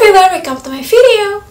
everyone, welcome to my video.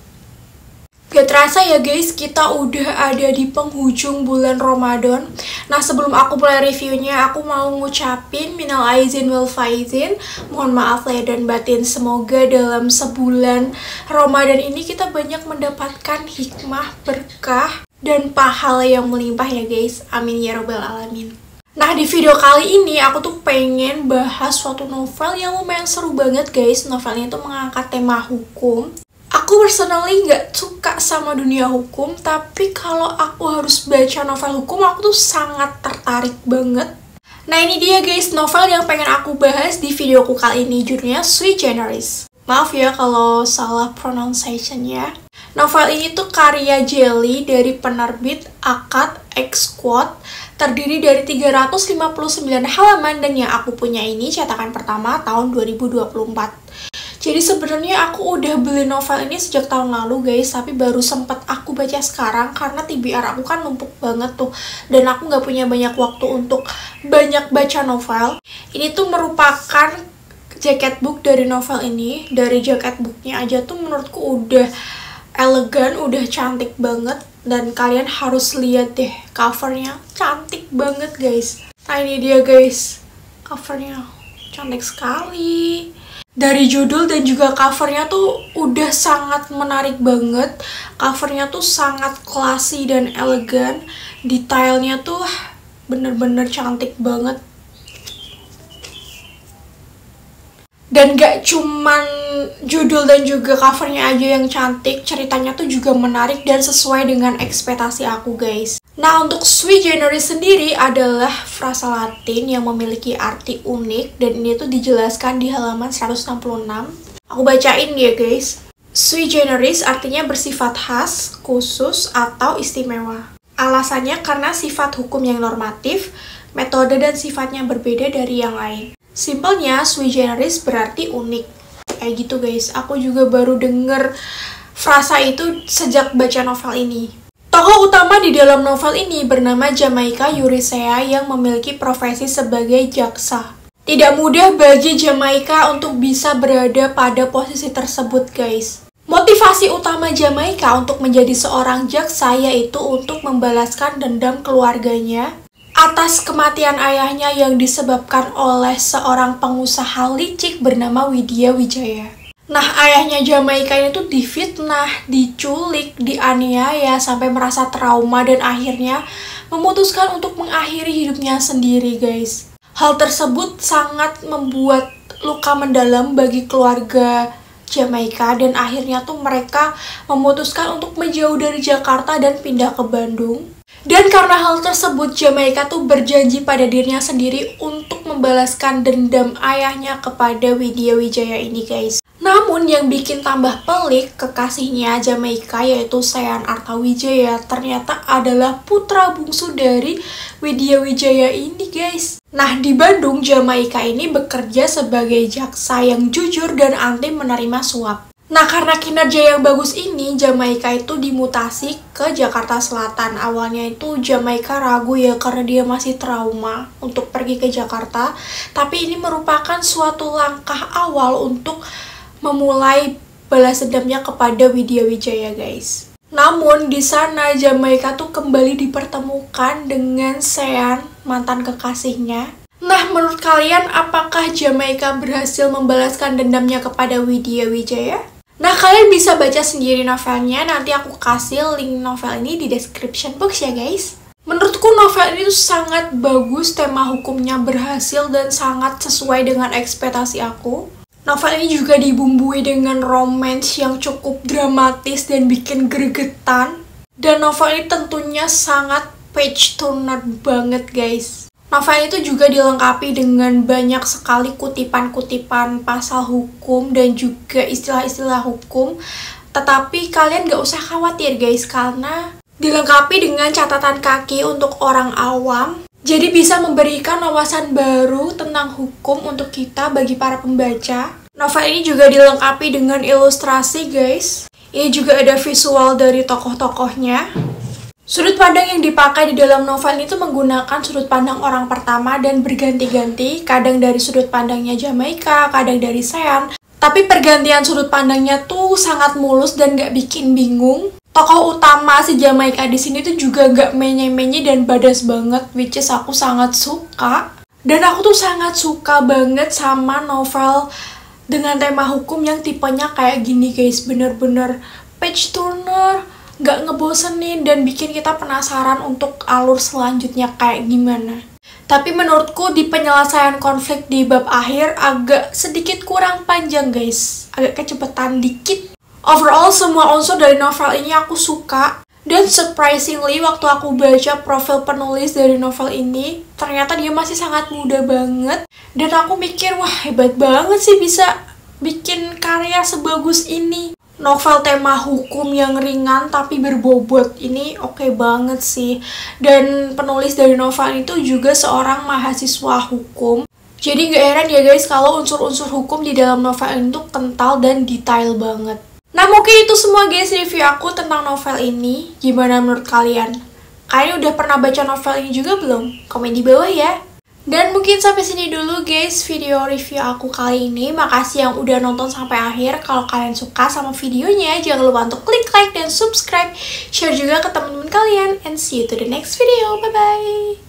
Gak terasa ya guys, kita udah ada di penghujung bulan Ramadan. Nah, sebelum aku mulai reviewnya, aku mau ngucapin minal aizin wal faizin. Mohon maaf lahir dan batin. Semoga dalam sebulan Ramadan ini kita banyak mendapatkan hikmah, berkah, dan pahala yang melimpah ya guys. Amin ya robbal alamin. Nah, di video kali ini aku tuh pengen bahas suatu novel yang lumayan seru banget guys. Novelnya tuh mengangkat tema hukum. Aku personally nggak suka sama dunia hukum, tapi kalau aku harus baca novel hukum, aku tuh sangat tertarik banget. Nah, ini dia guys, novel yang pengen aku bahas di videoku kali ini, judulnya Sui Generis. Maaf ya kalau salah pronunciation-nya. Novel ini tuh karya Jelly dari penerbit Akad X Quote, terdiri dari 359 halaman, dan yang aku punya ini cetakan pertama tahun 2024. Jadi sebenarnya aku udah beli novel ini sejak tahun lalu guys, tapi baru sempet aku baca sekarang karena TBR aku kan numpuk banget tuh, dan aku nggak punya banyak waktu untuk banyak baca novel. Ini tuh merupakan jaket book dari novel ini. Dari jaket booknya aja tuh menurutku udah elegan, udah cantik banget, dan kalian harus lihat deh covernya, cantik banget guys. Nah, ini dia guys, covernya cantik sekali. Dari judul dan juga covernya tuh udah sangat menarik banget. Covernya tuh sangat classy dan elegan. Detailnya tuh bener-bener cantik banget. Dan gak cuman judul dan juga covernya aja yang cantik, ceritanya tuh juga menarik dan sesuai dengan ekspektasi aku guys. Nah, untuk Sui Generis sendiri adalah frasa Latin yang memiliki arti unik, dan ini tuh dijelaskan di halaman 166. Aku bacain ya guys. Sui Generis artinya bersifat khas, khusus, atau istimewa. Alasannya karena sifat hukum yang normatif, metode dan sifatnya berbeda dari yang lain. Simpelnya, Sui Generis berarti unik. Kayak gitu guys, aku juga baru denger frasa itu sejak baca novel ini. Tokoh utama di dalam novel ini bernama Jamaica Eurysea yang memiliki profesi sebagai jaksa. Tidak mudah bagi Jamaica untuk bisa berada pada posisi tersebut guys. Motivasi utama Jamaica untuk menjadi seorang jaksa yaitu untuk membalaskan dendam keluarganya atas kematian ayahnya yang disebabkan oleh seorang pengusaha licik bernama Widya Wijaya. Nah, ayahnya Jamaica ini tuh difitnah, diculik, dianiaya sampai merasa trauma dan akhirnya memutuskan untuk mengakhiri hidupnya sendiri guys. Hal tersebut sangat membuat luka mendalam bagi keluarga Jamaica, dan akhirnya tuh mereka memutuskan untuk menjauh dari Jakarta dan pindah ke Bandung. Dan karena hal tersebut, Jamaica tuh berjanji pada dirinya sendiri untuk membalaskan dendam ayahnya kepada Widya Wijaya ini guys. Namun yang bikin tambah pelik, kekasihnya Jamaica yaitu Sean Artawijaya ternyata adalah putra bungsu dari Widya Wijaya ini guys. Nah, di Bandung, Jamaica ini bekerja sebagai jaksa yang jujur dan anti menerima suap. Nah, karena kinerja yang bagus ini, Jamaica itu dimutasi ke Jakarta Selatan. Awalnya itu Jamaica ragu ya karena dia masih trauma untuk pergi ke Jakarta. Tapi ini merupakan suatu langkah awal untuk memulai balas dendamnya kepada Widya Wijaya guys. Namun di sana Jamaica tuh kembali dipertemukan dengan Sean, mantan kekasihnya. Nah, menurut kalian apakah Jamaica berhasil membalaskan dendamnya kepada Widya Wijaya? Nah, kalian bisa baca sendiri novelnya, nanti aku kasih link novel ini di description box ya guys. Menurutku novel ini tuh sangat bagus, tema hukumnya berhasil dan sangat sesuai dengan ekspektasi aku. Novel ini juga dibumbui dengan romance yang cukup dramatis dan bikin gregetan. Dan novel ini tentunya sangat page turner banget guys. Novel itu juga dilengkapi dengan banyak sekali kutipan-kutipan pasal hukum dan juga istilah-istilah hukum. Tetapi kalian gak usah khawatir guys, karena dilengkapi dengan catatan kaki untuk orang awam. Jadi bisa memberikan wawasan baru tentang hukum untuk kita bagi para pembaca. Novel ini juga dilengkapi dengan ilustrasi guys. Ini juga ada visual dari tokoh-tokohnya. Sudut pandang yang dipakai di dalam novel itu menggunakan sudut pandang orang pertama dan berganti-ganti. Kadang dari sudut pandangnya Jamaica, kadang dari Sean, Tapi pergantian sudut pandangnya tuh sangat mulus dan gak bikin bingung. Tokoh utama si Jamaika di sini tuh juga gak menye-menye dan badas banget, which is aku sangat suka. Dan aku tuh sangat suka banget sama novel dengan tema hukum yang tipenya kayak gini guys. Bener-bener page turner, gak ngebosenin dan bikin kita penasaran untuk alur selanjutnya kayak gimana. Tapi menurutku di penyelesaian konflik di bab akhir agak sedikit kurang panjang guys. Agak kecepetan dikit. Overall semua unsur dari novel ini aku suka. Dan surprisingly waktu aku baca profil penulis dari novel ini, ternyata dia masih sangat muda banget. Dan aku mikir, wah hebat banget sih bisa bikin karya sebagus ini. Novel tema hukum yang ringan tapi berbobot ini oke banget sih. Dan penulis dari novel itu juga seorang mahasiswa hukum. Jadi gak heran ya guys kalau unsur-unsur hukum di dalam novel ini tuh kental dan detail banget. Nah mungkin itu semua guys review aku tentang novel ini. Gimana menurut kalian? Kalian udah pernah baca novel ini juga belum? Komen di bawah ya. Dan mungkin sampai sini dulu guys video review aku kali ini. Makasih yang udah nonton sampai akhir. Kalau kalian suka sama videonya, jangan lupa untuk klik like dan subscribe. Share juga ke teman-teman kalian. And see you to the next video. Bye-bye.